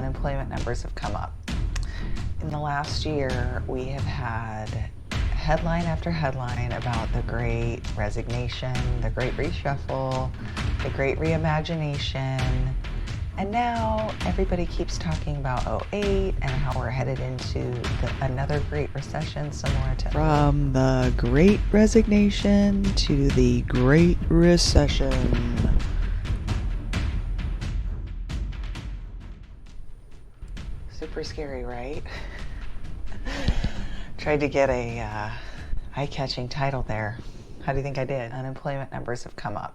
unemployment numbers have come up. In the last year, we have had headline after headline about the Great Resignation, the Great Reshuffle, the Great Reimagination, and now everybody keeps talking about '08 and how we're headed into another Great Recession similar to From the Great Resignation to the Great Recession. Super scary, right? Tried to get a eye-catching title there. How do you think I did? Unemployment numbers have come up.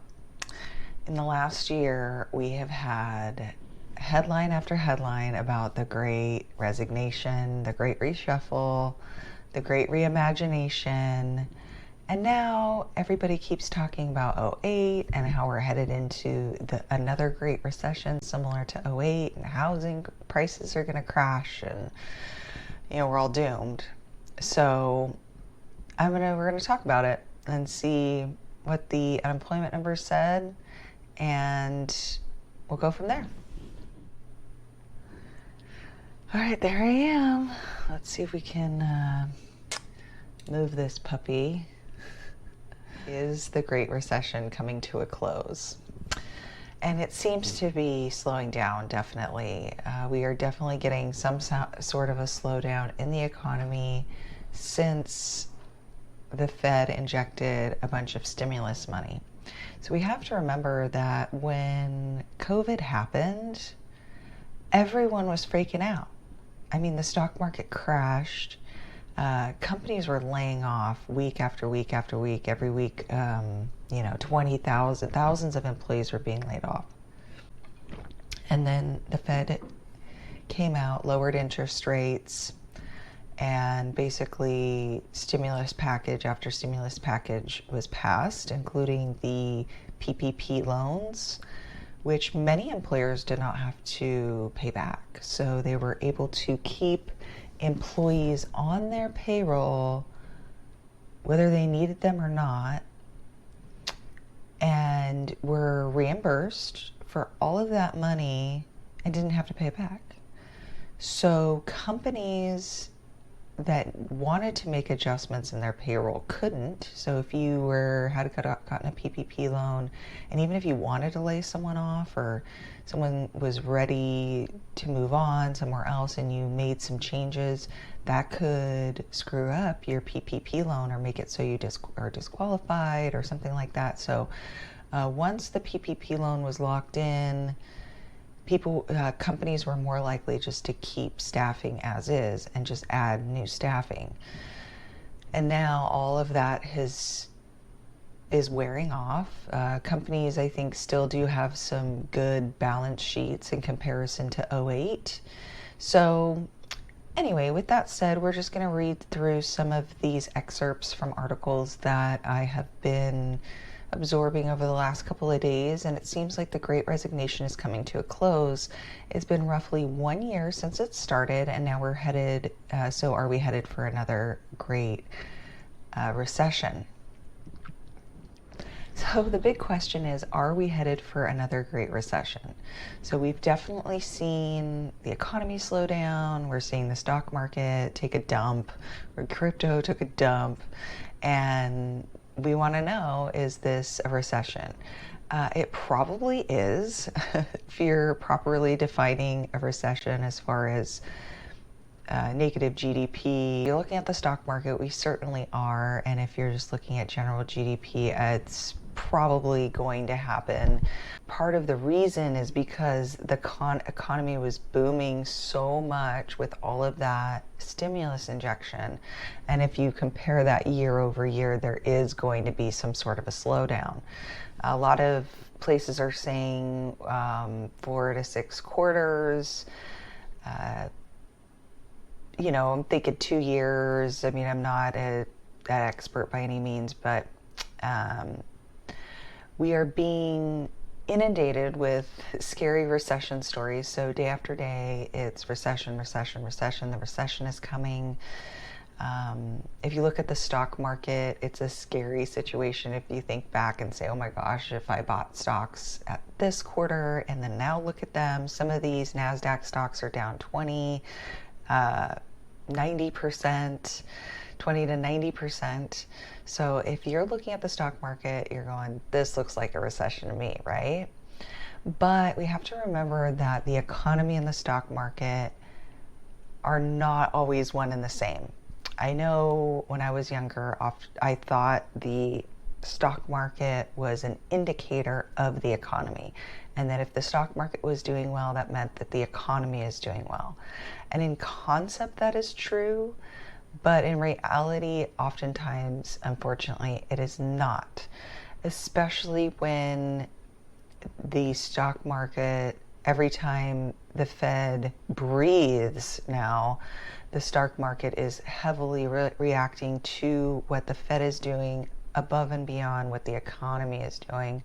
In the last year, we have had headline after headline about the Great Resignation, the Great Reshuffle, the Great Reimagination, and now everybody keeps talking about '08 and how we're headed into another Great Recession similar to '08, and housing prices are going to crash, and we're all doomed. So we're gonna talk about it and see what the unemployment numbers said, and we'll go from there. All right, there I am. Let's see if we can move this puppy. Is the Great Recession coming to a close? And it seems to be slowing down, definitely. We are definitely getting some sort of a slowdown in the economy since the Fed injected a bunch of stimulus money. So we have to remember that when COVID happened, everyone was freaking out. I mean, the stock market crashed. Companies were laying off week after week after week. Every week, 20,000, thousands of employees were being laid off. And then the Fed came out, lowered interest rates, and basically stimulus package after stimulus package was passed, including the PPP loans, which many employers did not have to pay back. So they were able to keep employees on their payroll, whether they needed them or not, and were reimbursed for all of that money and didn't have to pay it back. So companies that wanted to make adjustments in their payroll couldn't. So if you had gotten a PPP loan, and even if you wanted to lay someone off, or someone was ready to move on somewhere else and you made some changes, that could screw up your PPP loan or make it so you are disqualified or something like that. So once the PPP loan was locked in, companies were more likely just to keep staffing as is and just add new staffing. And now all of that is wearing off. Companies, I think, still do have some good balance sheets in comparison to '08. So anyway, with that said, we're just going to read through some of these excerpts from articles that I have been absorbing over the last couple of days, and it seems like the Great Resignation is coming to a close. It's been roughly 1 year since it started, and now we're headed, so are we headed for another Great Recession? So the big question is, are we headed for another Great Recession? So we've definitely seen the economy slow down. We're seeing the stock market take a dump, or crypto took a dump, and we want to know, is this a recession? It probably is, if you're properly defining a recession as far as negative GDP. If you're looking at the stock market, we certainly are. And if you're just looking at general GDP, it's probably going to happen. Part of the reason is because the economy was booming so much with all of that stimulus injection. And if you compare that year over year, there is going to be some sort of a slowdown. A lot of places are saying 4 to 6 quarters. I'm thinking 2 years. I mean, I'm not that expert by any means, but we are being inundated with scary recession stories. So day after day, it's recession, recession, recession. The recession is coming. If you look at the stock market, it's a scary situation if you think back and say, oh my gosh, if I bought stocks at this quarter and then now look at them, some of these NASDAQ stocks are down 90%, 20 to 90%. So if you're looking at the stock market, you're going, this looks like a recession to me, right? But we have to remember that the economy and the stock market are not always one and the same. I know when I was younger, I thought the stock market was an indicator of the economy, and that if the stock market was doing well, that meant that the economy is doing well. And in concept, that is true, but in reality, oftentimes, unfortunately, it is not, especially when the stock market, every time the Fed breathes now, the stock market is heavily reacting to what the Fed is doing above and beyond what the economy is doing.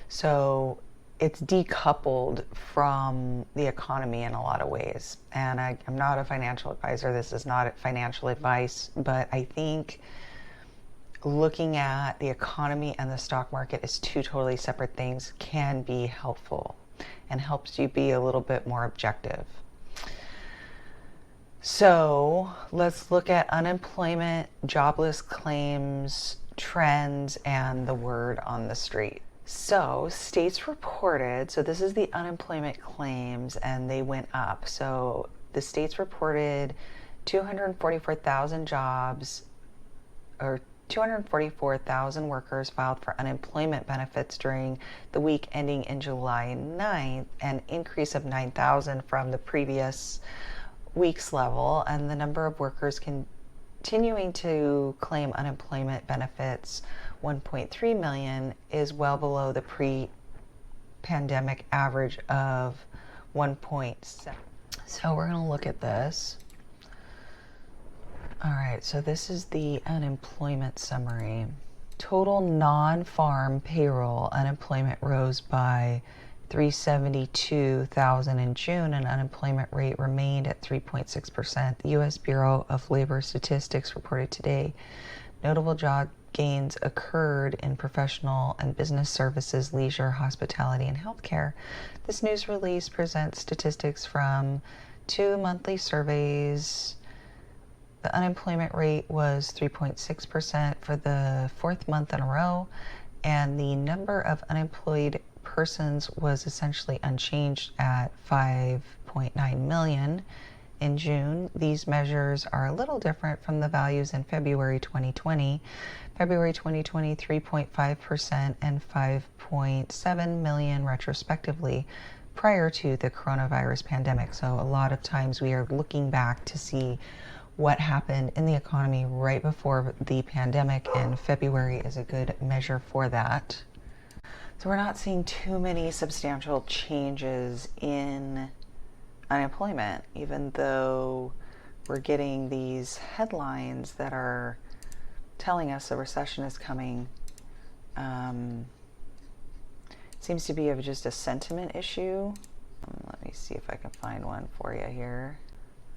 So it's decoupled from the economy in a lot of ways. And I'm not a financial advisor. This is not financial advice, but I think looking at the economy and the stock market as two totally separate things can be helpful and helps you be a little bit more objective. So let's look at unemployment, jobless claims, trends, and the word on the street. So states reported, so this is the unemployment claims, and they went up. So the states reported 244,000 jobs, or 244,000 workers filed for unemployment benefits during the week ending in July 9th, an increase of 9,000 from the previous week's level, and the number of workers continuing to claim unemployment benefits, 1.3 million, is well below the pre-pandemic average of 1.7. So we're going to look at this. All right, so this is the unemployment summary. Total non-farm payroll unemployment rose by 372,000 in June, and unemployment rate remained at 3.6%. The U.S. Bureau of Labor Statistics reported today notable job gains occurred in professional and business services, leisure, hospitality, and healthcare. This news release presents statistics from 2 monthly surveys. The unemployment rate was 3.6% for the 4th month in a row, and the number of unemployed persons was essentially unchanged at 5.9 million in June. These measures are a little different from the values in February 2020. February 2020, 3.5% and 5.7 million respectively, prior to the coronavirus pandemic. So a lot of times we are looking back to see what happened in the economy right before the pandemic, and February is a good measure for that. So we're not seeing too many substantial changes in unemployment, even though we're getting these headlines that are telling us a recession is coming. Seems to be just a sentiment issue. Let me see if I can find one for you here.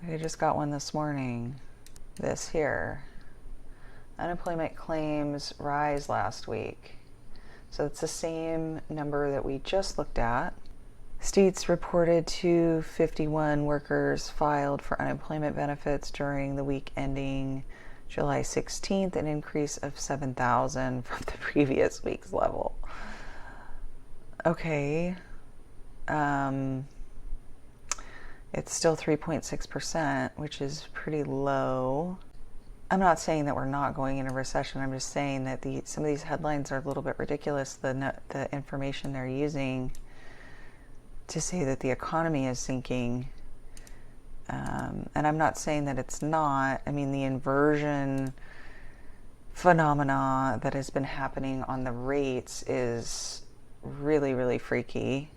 I just got one this morning. This here. Unemployment claims rise last week. So it's the same number that we just looked at. States reported 251 workers filed for unemployment benefits during the week ending July 16th, an increase of 7,000 from the previous week's level. Okay. It's still 3.6%, which is pretty low. I'm not saying that we're not going into recession. I'm just saying that some of these headlines are a little bit ridiculous. The information they're using to say that the economy is sinking. And I'm not saying that it's not. I mean, the inversion phenomena that has been happening on the rates is really, really freaky.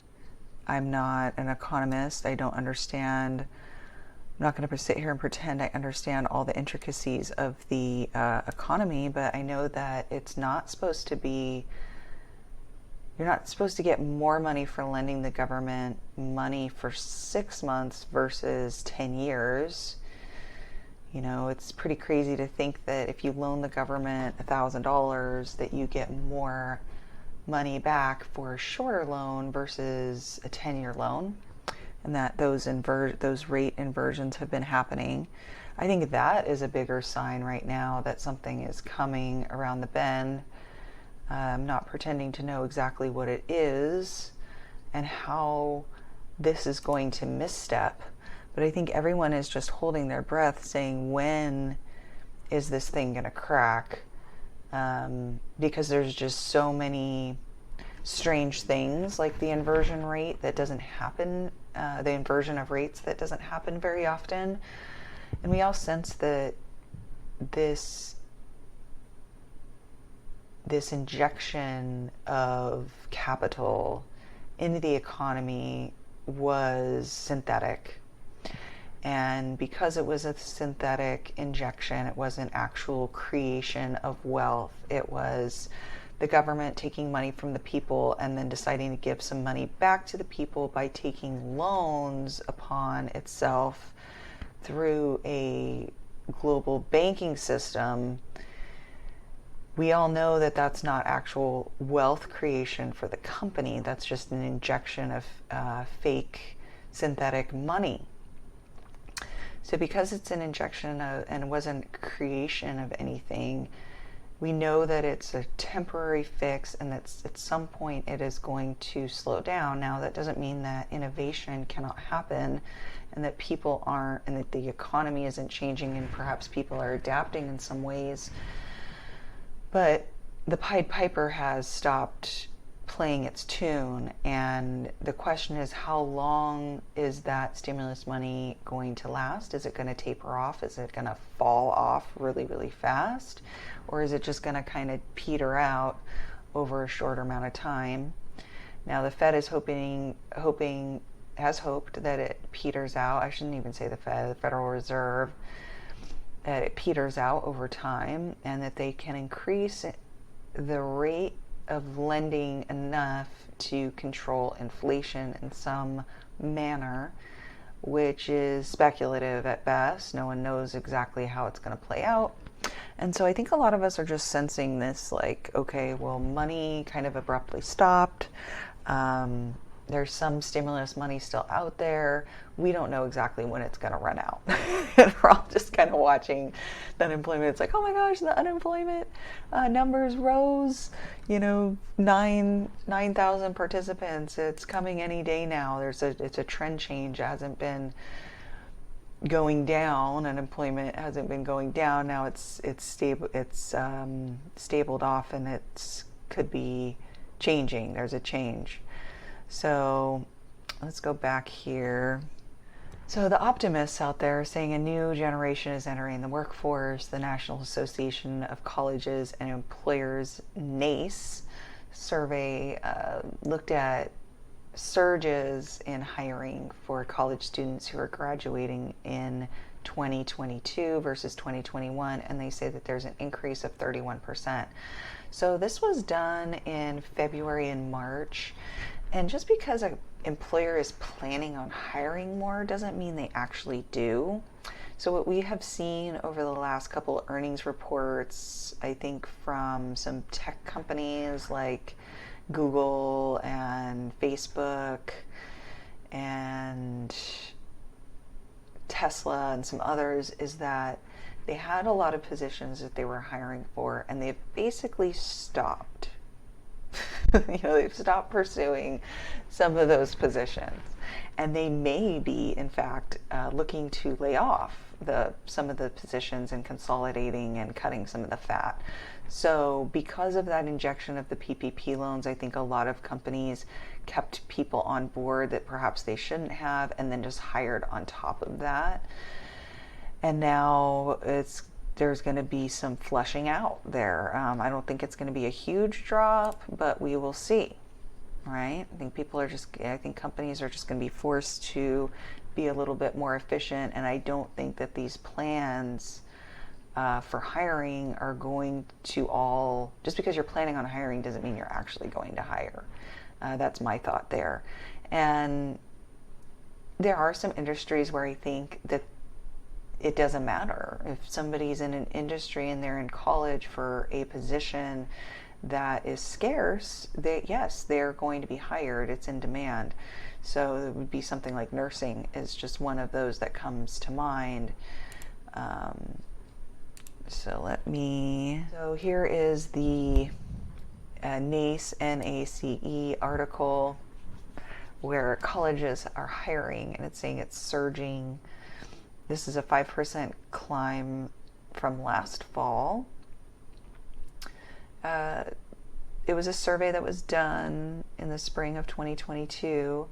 I'm not an economist. I don't understand. I'm not going to sit here and pretend I understand all the intricacies of the economy, but I know that it's not supposed to be, you're not supposed to get more money for lending the government money for 6 months versus 10 years. You know, it's pretty crazy to think that if you loan the government $1,000 that you get more money back for a shorter loan versus a 10-year loan, and that those rate inversions have been happening. I think that is a bigger sign right now that something is coming around the bend. I'm not pretending to know exactly what it is and how this is going to misstep, but I think everyone is just holding their breath saying, when is this thing going to crack? Because there's just so many strange things, like the inversion rate that doesn't happen, the inversion of rates that doesn't happen very often. And we all sense that this injection of capital into the economy was synthetic. And because it was a synthetic injection, it wasn't actual creation of wealth. It was the government taking money from the people and then deciding to give some money back to the people by taking loans upon itself through a global banking system. We all know that that's not actual wealth creation for the company. That's just an injection of fake synthetic money. So because it's an injection and it wasn't creation of anything, we know that it's a temporary fix and that at some point it is going to slow down. Now, that doesn't mean that innovation cannot happen and that people aren't, and that the economy isn't changing and perhaps people are adapting in some ways. But the Pied Piper has stopped playing its tune, and the question is, how long is that stimulus money going to last? Is it going to taper off? Is it going to fall off really, really fast? Or is it just going to kind of peter out over a shorter amount of time? Now, the Fed is has hoped that it peters out. I shouldn't even say the Fed, the Federal Reserve, that it peters out over time and that they can increase the rate of lending enough to control inflation in some manner, which is speculative at best. No one knows exactly how it's going to play out. And so I think a lot of us are just sensing this, like, okay, well, money kind of abruptly stopped. There's some stimulus money still out there. We don't know exactly when it's going to run out. And we're all just kind of watching the unemployment. It's like, oh my gosh, the unemployment numbers rose, 9,000 participants. It's coming any day now. It's a trend change. It hasn't been going down. Unemployment hasn't been going down. Now it's stable. It's stabled off, and it could be changing. There's a change. So let's go back here. So the optimists out there are saying a new generation is entering the workforce. The National Association of Colleges and Employers, NACE, survey looked at surges in hiring for college students who are graduating in 2022 versus 2021, and they say that there's an increase of 31%. So this was done in February and March. And just because an employer is planning on hiring more doesn't mean they actually do. So what we have seen over the last couple of earnings reports, I think from some tech companies like Google and Facebook and Tesla and some others, is that they had a lot of positions that they were hiring for, and they've basically stopped. They've stopped pursuing some of those positions, and they may be, in fact, looking to lay off some of the positions and consolidating and cutting some of the fat. So because of that injection of the PPP loans, I think a lot of companies kept people on board that perhaps they shouldn't have, and then just hired on top of that. And now there's going to be some flushing out there. I don't think it's going to be a huge drop, but we will see, right? I think companies are just going to be forced to be a little bit more efficient, and I don't think that these plans for hiring are going to all, just because you're planning on hiring doesn't mean you're actually going to hire. That's my thought there. And there are some industries where I think that it doesn't matter. If somebody's in an industry and they're in college for a position that is scarce, yes, they're going to be hired. It's in demand. So it would be something like nursing is just one of those that comes to mind. So here is the NACE, NACE article where colleges are hiring, and it's saying it's surging. This is a 5% climb from last fall. It was a survey that was done in the spring of 2022,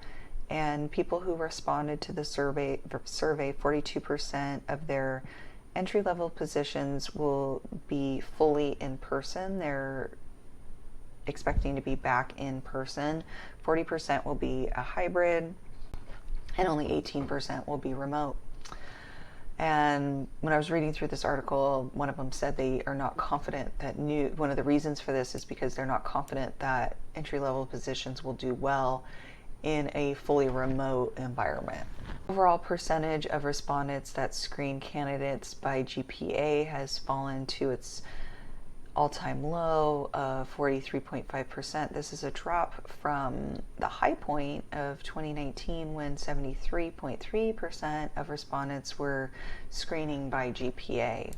and people who responded to the survey, 42% of their entry-level positions will be fully in person. They're expecting to be back in person. 40% will be a hybrid, and only 18% will be remote. And when I was reading through this article, one of them said they are not confident that one of the reasons for this is because they're not confident that entry-level positions will do well in a fully remote environment. Overall percentage of respondents that screen candidates by GPA has fallen to its all-time low of 43.5%. This is a drop from the high point of 2019 when 73.3% of respondents were screening by GPA.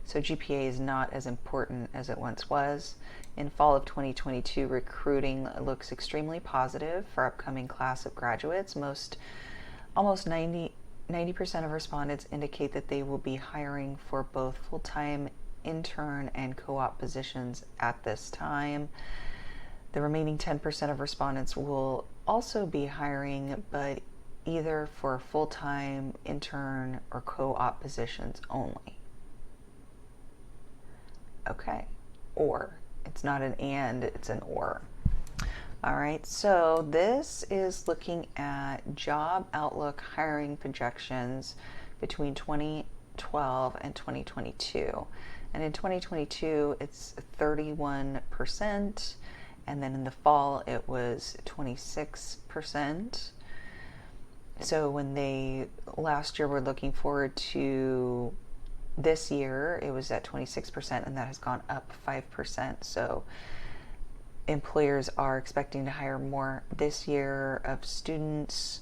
So GPA is not as important as it once was. In fall of 2022, recruiting looks extremely positive for upcoming class of graduates. Almost 90% of respondents indicate that they will be hiring for both full-time intern and co-op positions at this time. The remaining 10% of respondents will also be hiring, but either for full-time intern or co-op positions only. Okay, or. It's not an and, it's an or. All right, so this is looking at job outlook hiring projections between 2012 and 2022. And in 2022, it's 31%, and then in the fall, it was 26%. So when they last year were looking forward to this year, it was at 26%, and that has gone up 5%. So employers are expecting to hire more this year of students.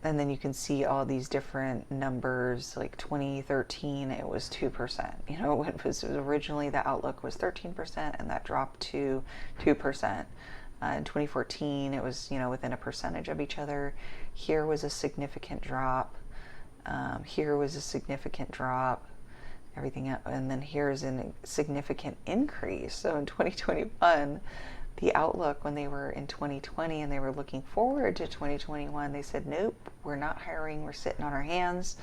And then you can see all these different numbers, like 2013, it was 2%. You know, it was originally the outlook was 13%, and that dropped to 2%. In 2014, it was, within a percentage of each other. Here was a significant drop. Here was a significant drop. Everything else, and then here's a significant increase. So in 2021, the outlook when they were in 2020 and they were looking forward to 2021, they said, nope, we're not hiring, we're sitting on our hands.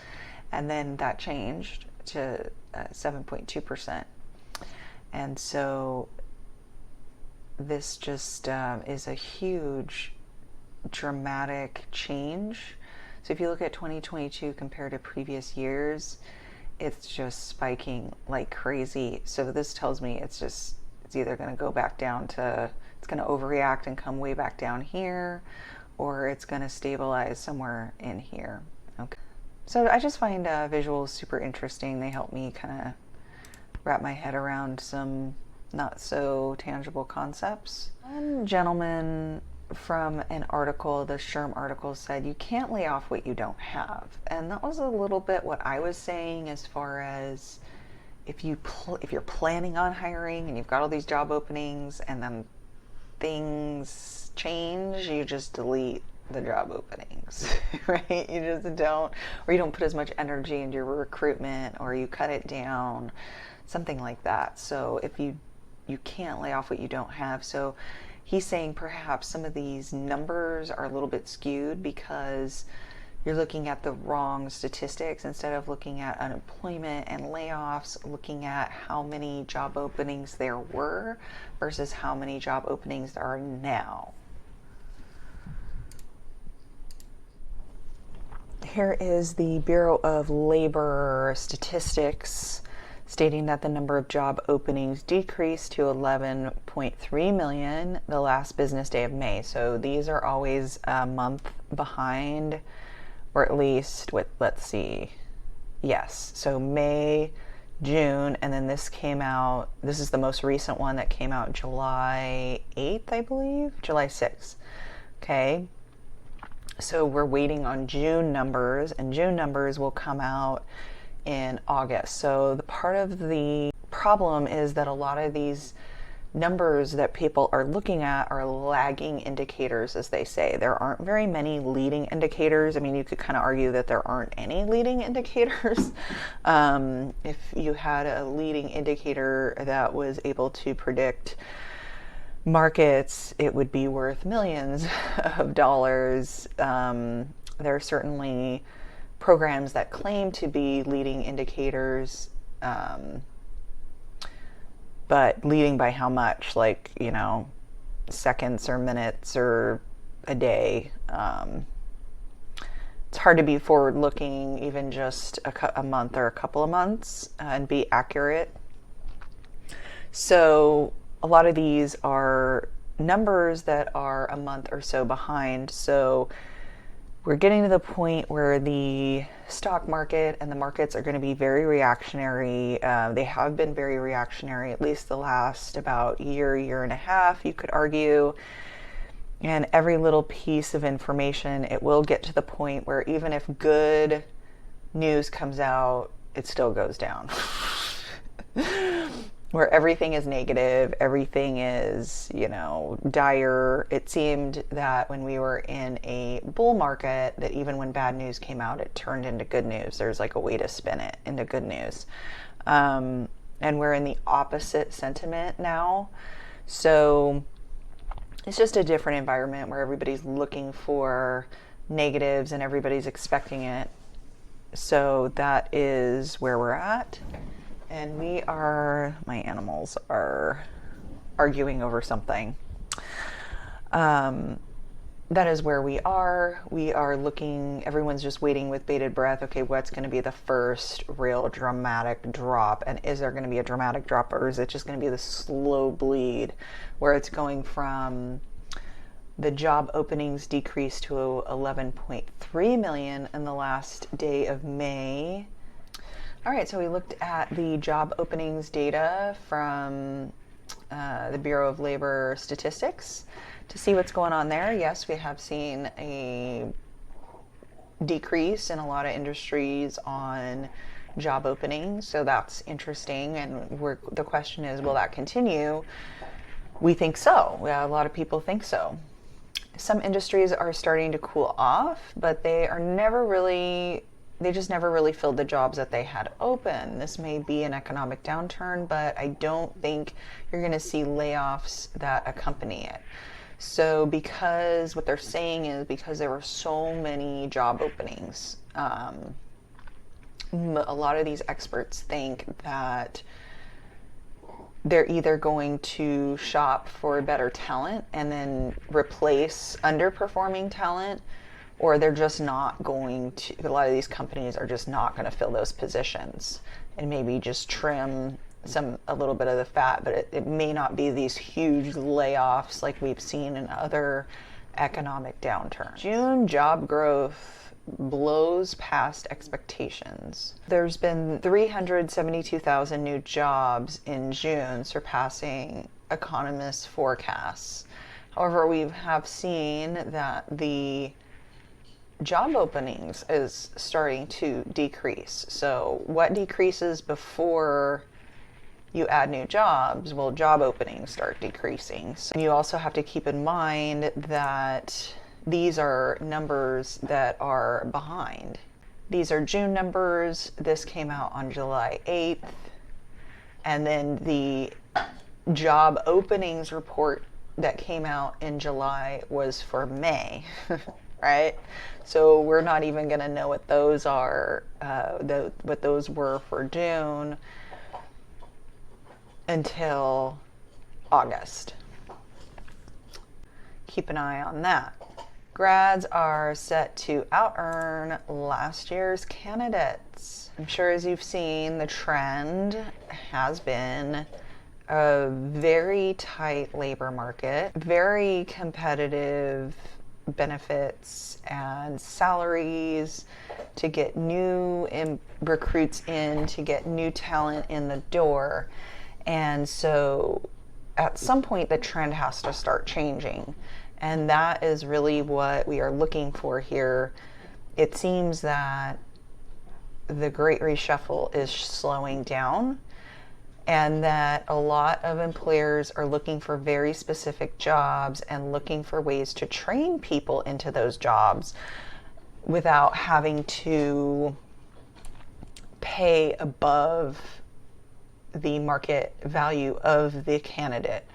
And then that changed to 7.2%. And so this just is a huge, dramatic change. So if you look at 2022 compared to previous years, it's just spiking like crazy. So this tells me it's either going to go back down to, it's going to overreact and come way back down here, or it's going to stabilize somewhere in here. Okay. So I just find visuals super interesting. They help me kind of wrap my head around some not so tangible concepts. One gentleman from an article, the SHRM article, said you can't lay off what you don't have. And that was a little bit what I was saying, as far as if you're planning on hiring and you've got all these job openings and then things change, you just delete the job openings, right? You just don't, or you don't put as much energy into your recruitment, or you cut it down, something like that. So if you can't lay off what you don't have. So he's saying perhaps some of these numbers are a little bit skewed because you're looking at the wrong statistics. Instead of looking at unemployment and layoffs, looking at how many job openings there were versus how many job openings there are now. Here is the Bureau of Labor statistics, stating that the number of job openings decreased to 11.3 million the last business day of May. So these are always a month behind or at least with, let's see, yes, so May, June, and then this came out, this is the most recent one that came out July 8th, I believe, July 6th. Okay, so we're waiting on June numbers, and June numbers will come out in August. So the part of the problem is that a lot of these numbers that people are looking at are lagging indicators, as they say. There aren't very many leading indicators. I mean, you could kind of argue that there aren't any leading indicators. If you had a leading indicator that was able to predict markets, it would be worth millions of dollars. There are certainly programs that claim to be leading indicators, but leading by how much? Like, you know, seconds or minutes or a day. It's hard to be forward looking, even just a month or a couple of months, and be accurate. So a lot of these are numbers that are a month or so behind. So we're getting to the point where the stock market and the markets are going to be very reactionary. They have been very reactionary, at least the last about year and a half, you could argue. And every little piece of information, it will get to the point where even if good news comes out, it still goes down. Where everything is negative, everything is, you know, dire. It seemed that when we were in a bull market, that even when bad news came out, it turned into good news. There's like a way to spin it into good news. And we're in the opposite sentiment now. So it's just a different environment where everybody's looking for negatives and everybody's expecting it. So that is where we're at. And my animals are arguing over something. That is where we are. We are looking, everyone's just waiting with bated breath. Okay, what's going to be the first real dramatic drop? And is there going to be a dramatic drop, or is it just going to be the slow bleed where it's going from the job openings decreased to 11.3 million in the last day of May? All right, so we looked at the job openings data from the Bureau of Labor Statistics to see what's going on there. Yes, we have seen a decrease in a lot of industries on job openings, so that's interesting. And the question is, will that continue? We think so. A lot of people think so. Some industries are starting to cool off, but they just never really filled the jobs that they had open. This may be an economic downturn, but I don't think you're going to see layoffs that accompany it. So because what they're saying is because there were so many job openings, a lot of these experts think that they're either going to shop for better talent and then replace underperforming talent, or they're just not going to, a lot of these companies are just not going to fill those positions and maybe just trim a little bit of the fat, but it may not be these huge layoffs like we've seen in other economic downturns. June job growth blows past expectations. There's been 372,000 new jobs in June, surpassing economists' forecasts. However, we have seen that the job openings is starting to decrease. So what decreases before you add new jobs? Well, job openings start decreasing. So you also have to keep in mind that these are numbers that are behind. These are June numbers. This came out on July 8th. And then the job openings report that came out in July was for May. Right? So we're not even going to know what those are, what those were for June until August. Keep an eye on that. Grads are set to out-earn last year's candidates. I'm sure as you've seen, the trend has been a very tight labor market, very competitive benefits and salaries to get new recruits in, to get new talent in the door. And so at some point, the trend has to start changing. And that is really what we are looking for here. It seems that the Great Reshuffle is slowing down, and that a lot of employers are looking for very specific jobs and looking for ways to train people into those jobs without having to pay above the market value of the candidate.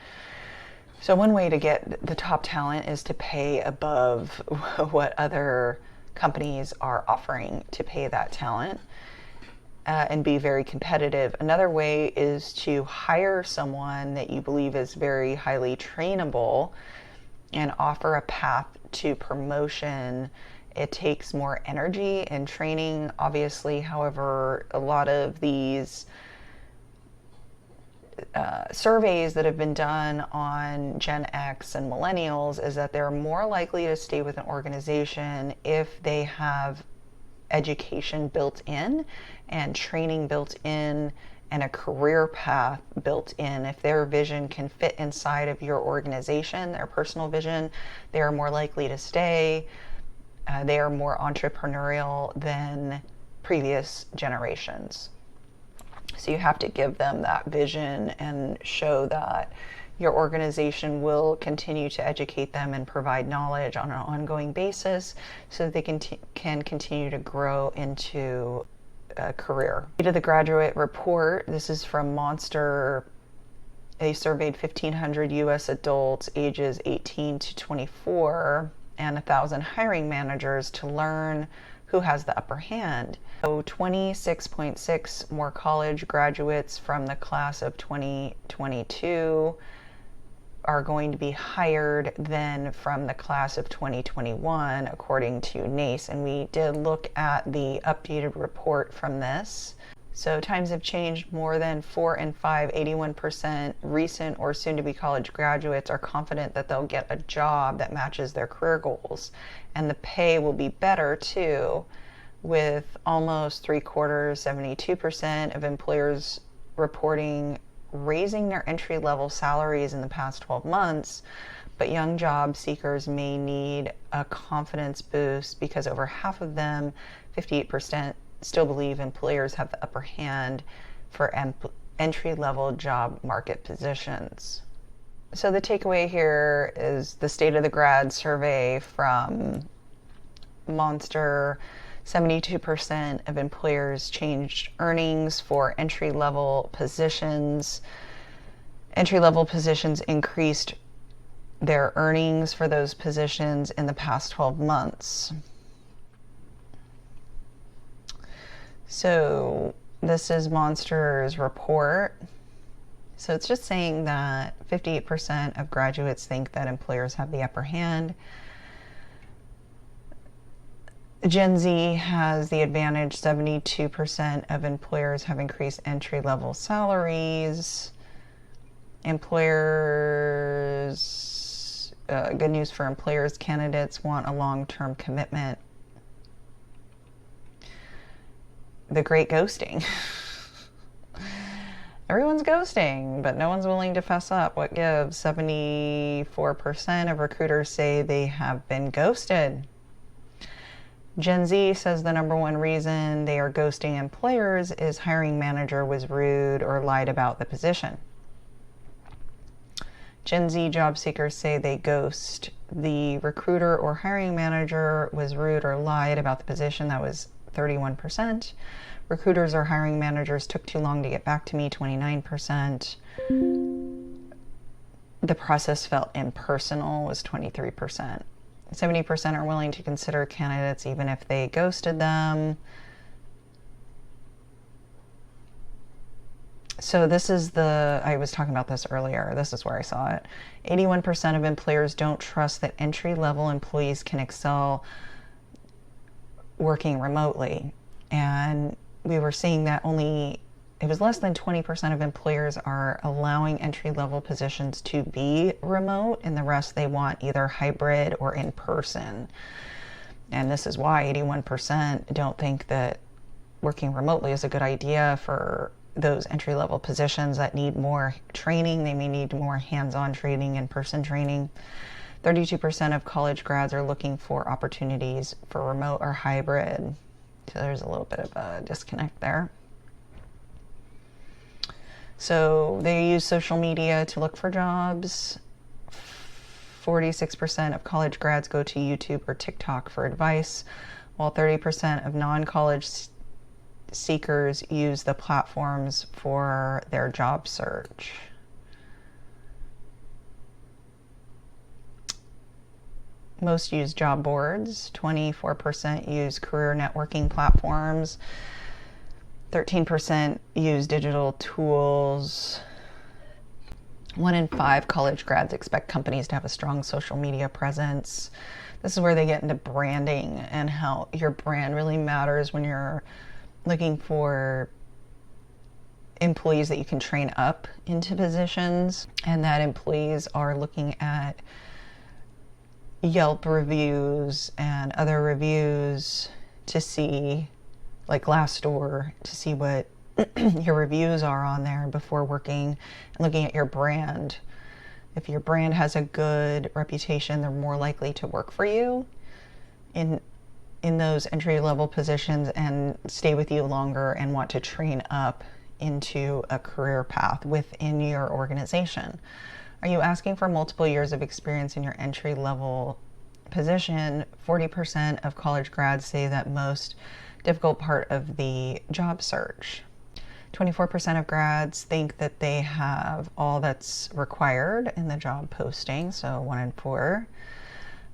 So one way to get the top talent is to pay above what other companies are offering to pay that talent, and be very competitive. Another way is to hire someone that you believe is very highly trainable and offer a path to promotion. It takes more energy and training, obviously. However, a lot of these surveys that have been done on Gen X and millennials is that they're more likely to stay with an organization if they have education built in and training built in and a career path built in. If their vision can fit inside of your organization, their personal vision, they are more likely to stay. They are more entrepreneurial than previous generations. So you have to give them that vision and show that your organization will continue to educate them and provide knowledge on an ongoing basis so that they can continue to grow into a career. To the graduate report, this is from Monster. They surveyed 1,500 U.S. adults ages 18 to 24 and 1,000 hiring managers to learn who has the upper hand. So 26.6 more college graduates from the class of 2022 are going to be hired than from the class of 2021, according to NACE. And we did look at the updated report from this. So times have changed. More than 4 in 5, 81% recent or soon-to-be college graduates are confident that they'll get a job that matches their career goals. And the pay will be better too, with almost 3/4, 72% of employers reporting raising their entry-level salaries in the past 12 months. But young job seekers may need a confidence boost because over half of them, 58%, still believe employers have the upper hand for entry-level job market positions. So the takeaway here is the State of the Grad survey from Monster. 72% of employers changed earnings for entry-level positions. Entry-level positions increased their earnings for those positions in the past 12 months. So this is Monster's report. So it's just saying that 58% of graduates think that employers have the upper hand. Gen Z has the advantage. 72% of employers have increased entry-level salaries. Employers, good news for employers, candidates want a long-term commitment. The great ghosting. Everyone's ghosting, but no one's willing to fess up. What gives? 74% of recruiters say they have been ghosted. Gen Z says the number one reason they are ghosting employers is hiring manager was rude or lied about the position. Gen Z job seekers say they ghost the recruiter or hiring manager was rude or lied about the position. That was 31%. Recruiters or hiring managers took too long to get back to me, 29%. The process felt impersonal was 23%. 70% are willing to consider candidates even if they ghosted them. So this is I was talking about this earlier. This is where I saw it. 81% of employers don't trust that entry-level employees can excel working remotely. And we were seeing that only it was less than 20% of employers are allowing entry-level positions to be remote, and the rest they want either hybrid or in person. And this is why 81% don't think that working remotely is a good idea for those entry-level positions that need more training. They may need more hands-on training, in-person training. 32% of college grads are looking for opportunities for remote or hybrid. So there's a little bit of a disconnect there. So they use social media to look for jobs. 46% of college grads go to YouTube or TikTok for advice, while 30% of non-college seekers use the platforms for their job search. Most use job boards. 24% use career networking platforms. 13% use digital tools. 1 in 5 college grads expect companies to have a strong social media presence. This is where they get into branding and how your brand really matters when you're looking for employees that you can train up into positions, and that employees are looking at Yelp reviews and other reviews to see, like Glassdoor, to see what your reviews are on there before working and looking at your brand. If your brand has a good reputation, they're more likely to work for you in those entry-level positions and stay with you longer and want to train up into a career path within your organization. Are you asking for multiple years of experience in your entry-level position? 40% of college grads say that most difficult part of the job search. 24% of grads think that they have all that's required in the job posting, so 1 in 4.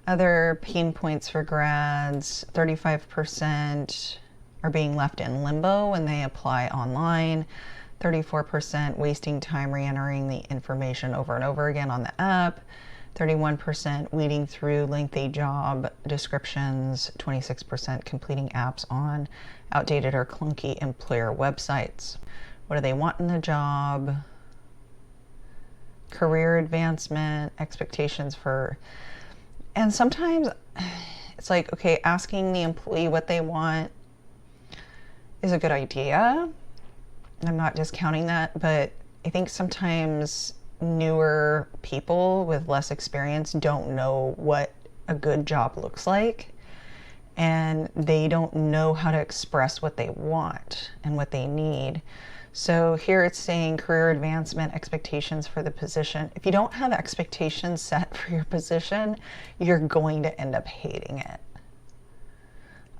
Other pain points for grads: 35% are being left in limbo when they apply online. 34% wasting time re-entering the information over and over again on the app. 31% weeding through lengthy job descriptions. 26% completing apps on outdated or clunky employer websites. What do they want in the job? Career advancement, expectations for... And sometimes it's like, okay, asking the employee what they want is a good idea. I'm not discounting that, but I think sometimes newer people with less experience don't know what a good job looks like, and they don't know how to express what they want and what they need. So here it's saying career advancement, expectations for the position. If you don't have expectations set for your position, you're going to end up hating it.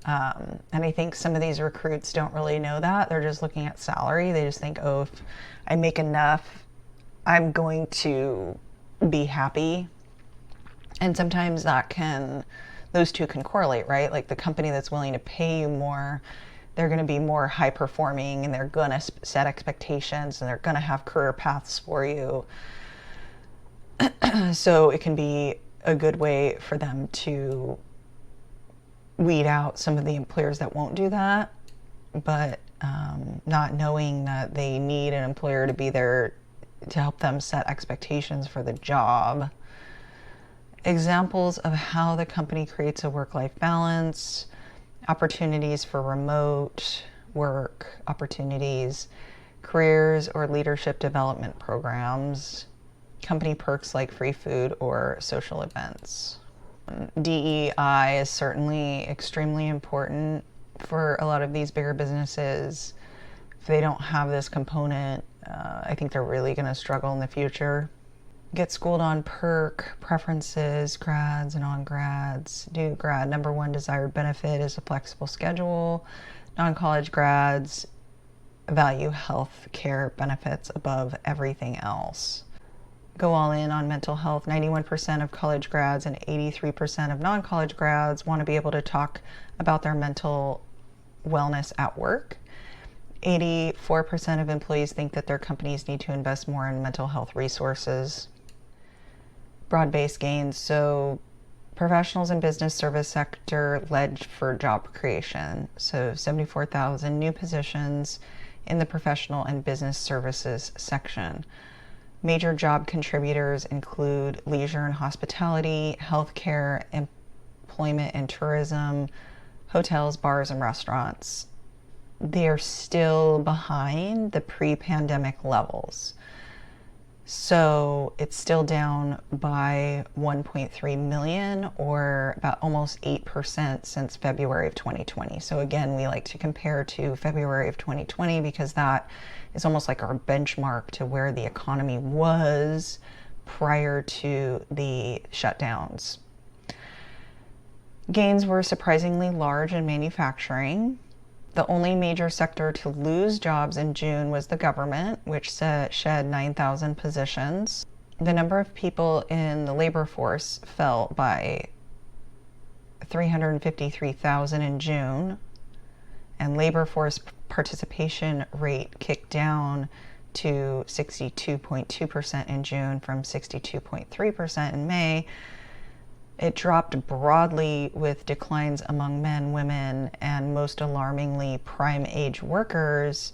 And I think some of these recruits don't really know that. They're just looking at salary. They just think, oh, if I make enough, I'm going to be happy. And sometimes those two can correlate, right? Like the company that's willing to pay you more, they're going to be more high performing, and they're going to set expectations, and they're going to have career paths for you. So it can be a good way for them to weed out some of the employers that won't do that, but not knowing that they need an employer to be there to help them set expectations for the job. Examples of how the company creates a work-life balance: opportunities for remote work opportunities, careers or leadership development programs, company perks like free food or social events. DEI is certainly extremely important for a lot of these bigger businesses. If they don't have this component, I think they're really going to struggle in the future. Get schooled on perk preferences, grads and non-grads. Grad number 1 desired benefit is a flexible schedule. Non-college grads value health care benefits above everything else. Go all in on mental health. 91% of college grads and 83% of non-college grads want to be able to talk about their mental wellness at work. 84% of employees think that their companies need to invest more in mental health resources. Broad-based gains. So professionals in business service sector led for job creation. So 74,000 new positions in the professional and business services section. Major job contributors include leisure and hospitality, healthcare, employment and tourism, hotels, bars, and restaurants. They are still behind the pre-pandemic levels. So it's still down by 1.3 million, or about almost 8% since February of 2020. So again, we like to compare to February of 2020 because that is almost like our benchmark to where the economy was prior to the shutdowns. Gains were surprisingly large in manufacturing. The only major sector to lose jobs in June was the government, which shed 9,000 positions. The number of people in the labor force fell by 353,000 in June, and labor force participation rate kicked down to 62.2% in June from 62.3% in May. It dropped broadly with declines among men, women, and most alarmingly, prime age workers,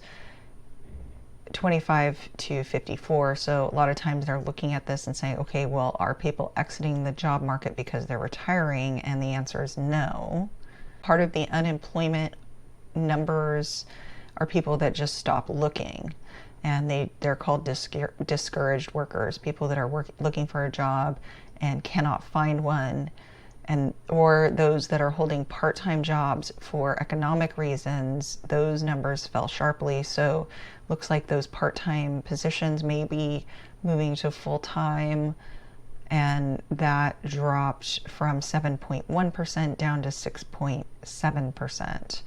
25 to 54. So a lot of times they're looking at this and saying, okay, well, are people exiting the job market because they're retiring? And the answer is no. Part of the unemployment numbers are people that just stop looking, and they're called discouraged workers, people that are looking for a job and cannot find one, or those that are holding part-time jobs for economic reasons. Those numbers fell sharply. So looks like those part-time positions may be moving to full-time, and that dropped from 7.1% down to 6.7%.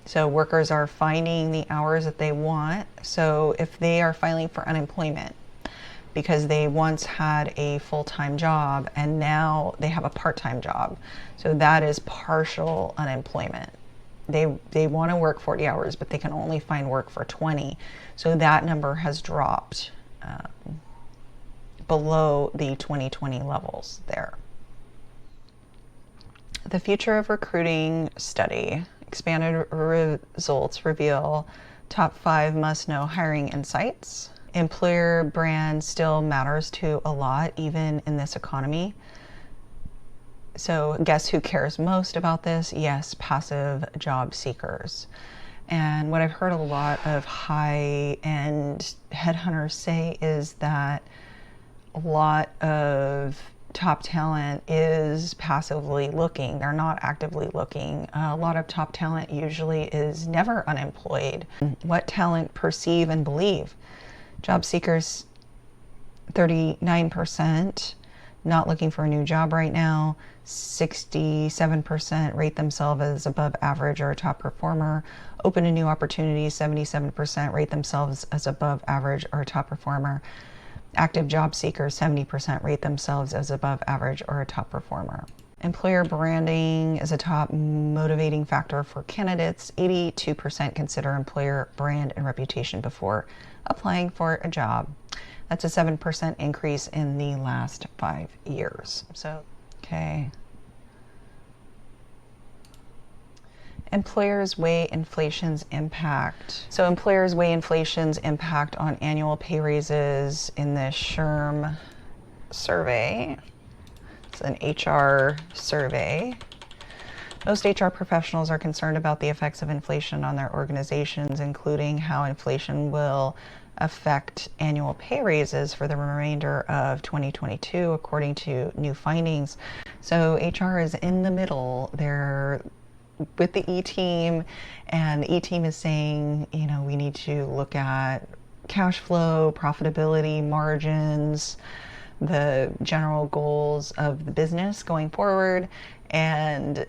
So workers are finding the hours that they want. So if they are filing for unemployment because they once had a full-time job and now they have a part-time job, so that is partial unemployment. They want to work 40 hours, but they can only find work for 20. So that number has dropped below the 2020 levels there. The Future of Recruiting study. Expanded results reveal top 5 must-know hiring insights. Employer brand still matters to a lot, even in this economy. So guess who cares most about this? Yes, passive job seekers. And what I've heard a lot of high-end headhunters say is that a lot of top talent is passively looking. They're not actively looking. A lot of top talent usually is never unemployed. What talent perceive and believe? Job seekers, 39%, not looking for a new job right now. 67% rate themselves as above average or a top performer. Open to new opportunities, 77% rate themselves as above average or a top performer. Active job seekers, 70% rate themselves as above average or a top performer. Employer branding is a top motivating factor for candidates. 82% consider employer brand and reputation before applying for a job. That's a 7% increase in the last 5 years. So, okay. Employers weigh inflation's impact. So employers weigh inflation's impact on annual pay raises in the SHRM survey. It's an HR survey. Most HR professionals are concerned about the effects of inflation on their organizations, including how inflation will affect annual pay raises for the remainder of 2022, according to new findings. So HR is in the middle. They're with the E-team, and the E-team is saying, you know, we need to look at cash flow, profitability, margins, the general goals of the business going forward, and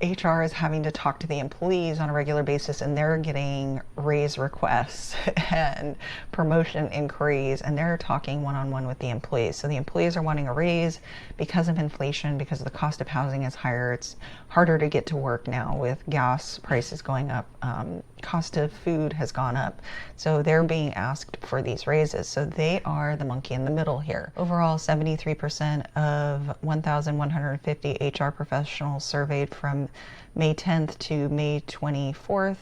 HR is having to talk to the employees on a regular basis, and they're getting raise requests and promotion inquiries, and they're talking one-on-one with the employees. So the employees are wanting a raise because of inflation, because the cost of housing is higher. It's harder to get to work now with gas prices going up. Cost of food has gone up. So they're being asked for these raises. So they are the monkey in the middle here. Overall, 73% of 1,150 HR professionals surveyed from May 10th to May 24th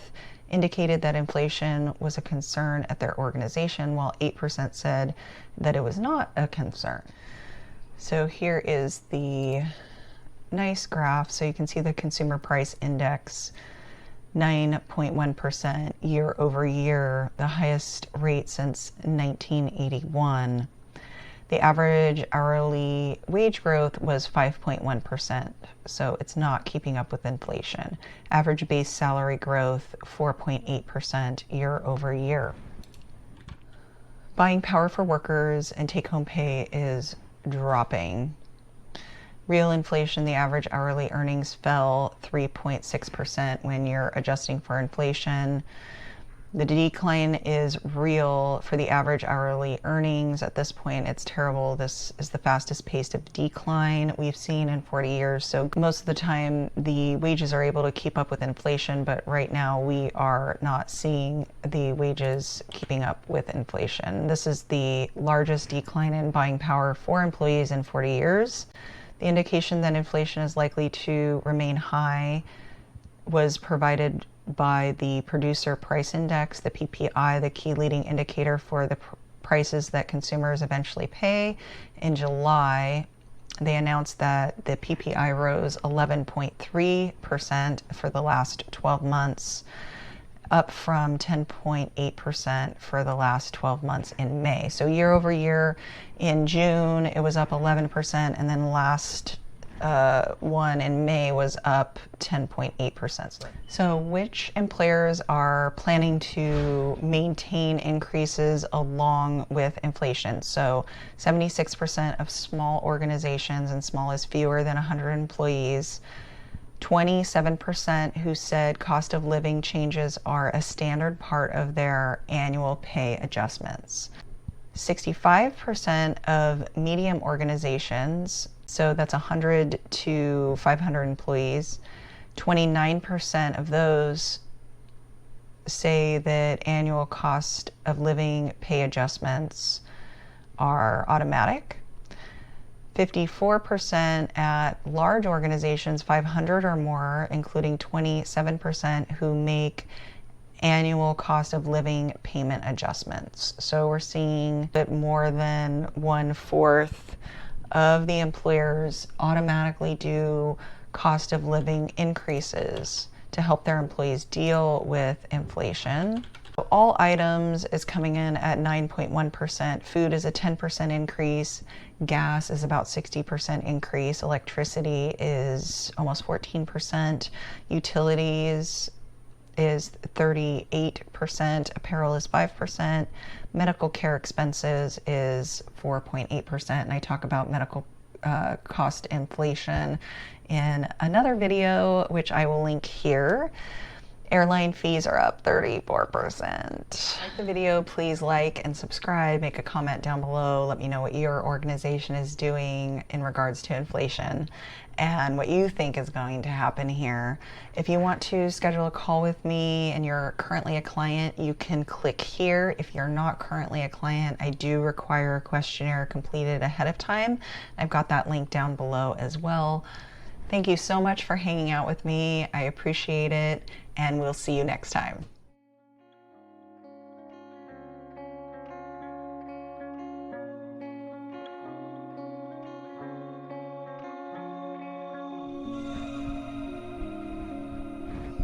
indicated that inflation was a concern at their organization, while 8% said that it was not a concern. So here is the nice graph. So you can see the consumer price index, 9.1% year over year, the highest rate since 1981. The average hourly wage growth was 5.1%, so it's not keeping up with inflation. Average base salary growth, 4.8% year over year. Buying power for workers and take-home pay is dropping. Real inflation, the average hourly earnings fell 3.6% when you're adjusting for inflation. The decline is real for the average hourly earnings. At this point, it's terrible. This is the fastest pace of decline we've seen in 40 years. So most of the time, the wages are able to keep up with inflation, but right now we are not seeing the wages keeping up with inflation. This is the largest decline in buying power for employees in 40 years. The indication that inflation is likely to remain high was provided by the Producer Price Index, the PPI, the key leading indicator for the prices that consumers eventually pay. In July, they announced that the PPI rose 11.3% for the last 12 months, up from 10.8% for the last 12 months in May. So year over year, in June, it was up 11%, and then last one in May was up 10.8%. So which employers are planning to maintain increases along with inflation? So 76% of small organizations, and small is fewer than 100 employees, 27% who said cost of living changes are a standard part of their annual pay adjustments. 65% of medium organizations, so that's 100 to 500 employees, 29% of those say that annual cost of living pay adjustments are automatic. 54% at large organizations, 500 or more, including 27% who make annual cost of living payment adjustments. So we're seeing a bit more than 1/4 of the employers automatically do cost of living increases to help their employees deal with inflation. All items is coming in at 9.1%. Food is a 10% increase. Gas is about 60% increase. Electricity is almost 14%. Utilities is 38%. Apparel is 5%. Medical care expenses is 4.8%. And I talk about medical cost inflation in another video, which I will link here. Airline fees are up 34%. Like the video, please like and subscribe, make a comment down below, let me know what your organization is doing in regards to inflation and what you think is going to happen here. If you want to schedule a call with me and you're currently a client, you can click here. If you're not currently a client, I do require a questionnaire completed ahead of time. I've got that link down below as well. Thank you so much for hanging out with me. I appreciate it, and we'll see you next time.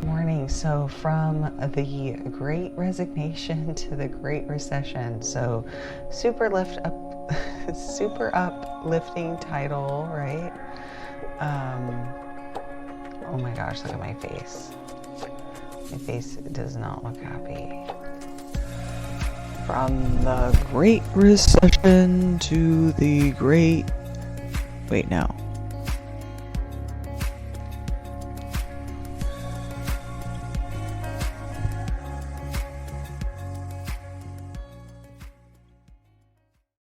Morning. So from the Great Resignation to the Great Recession. So super uplifting title, right? Oh my gosh, look at my face. My face does not look happy. From the Great Recession to the Great... Wait, no.